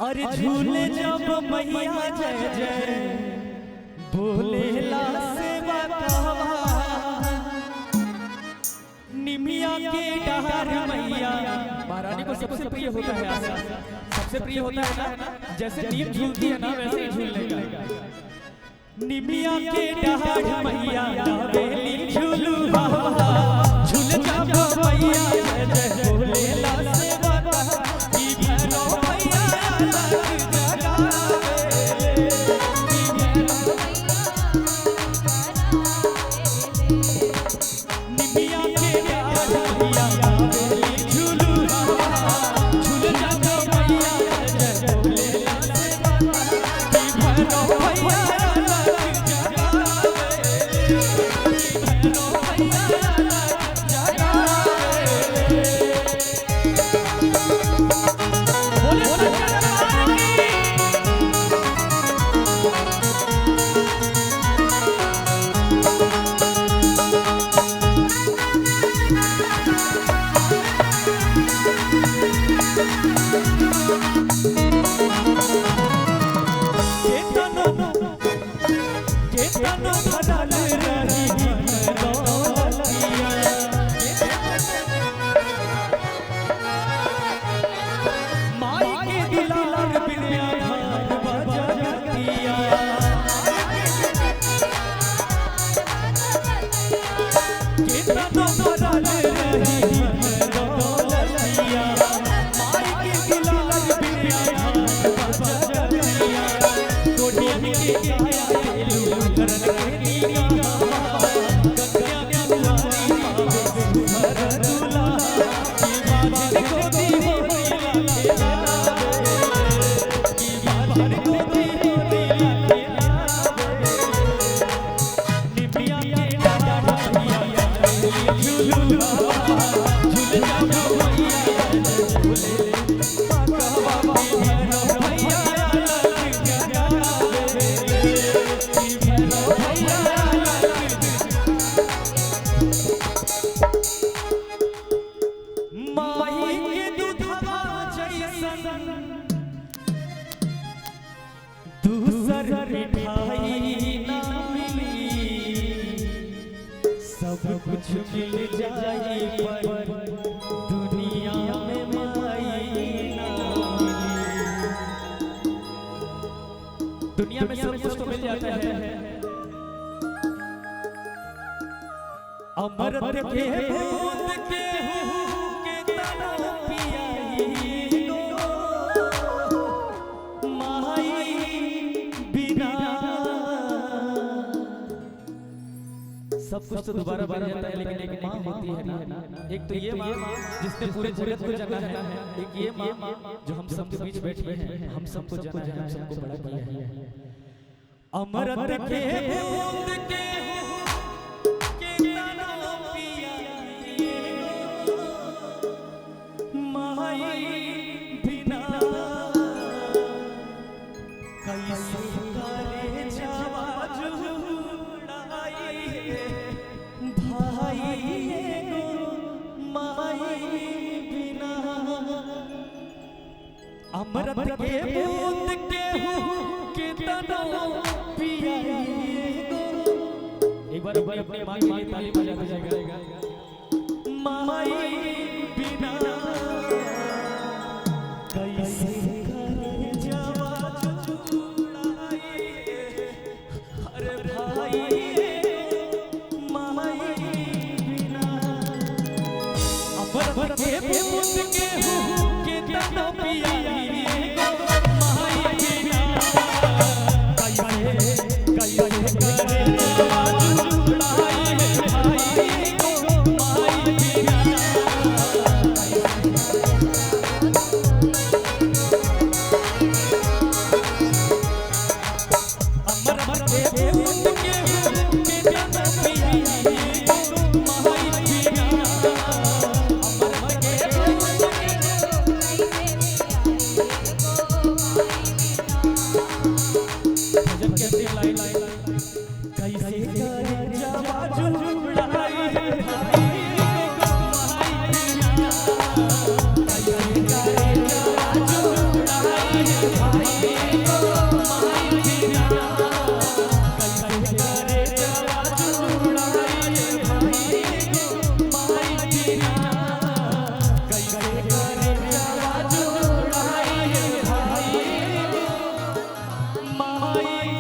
अरे झूले जब मैया जय जय भोलेला सेवा कहवा, निमिया के डहार मैया महारानी को सबसे प्रिय होता है आशा, सबसे प्रिय होता है ना, जैसे नीम झूलती है ना वैसे ही झूलने का। निमिया के डहार मैया बेली झूलू झूल जब मैया जय जय भोलेला सेवा कहवा, सब कुछ मिल जाए पर दुनिया में माई ना मिली। दुनिया में सब कुछ तो मिल जाता है, अमृत के बूंद के के तना पियाई माई बिना। सब कुछ तो दोबारा बन जाता है, लेकिन एक माँ होती है ना, एक तो ये माँ जिसने पूरे जगत को जाना है, एक ये माँ जो हम सबके बीच बैठी है, हम सबको जाना है, हम सबको बड़ा किया है। अमृत के बूंद के तना पियाई माई बिना, कैसे करे जावा जुड़ाई भाई गो माई बिना। अमृत के बूंद के तना पियाई गो, एक बार अपनी माँ के लिए ताली बजाते जाएगा। माई बिना कैसे करे जावा जुड़ाई, अरे भाई माई बिना। अमृत के बूंद के तना पियाई गो माई बिना, कैसे करे जावा जुड़ाई भाई गो माई बिना। माई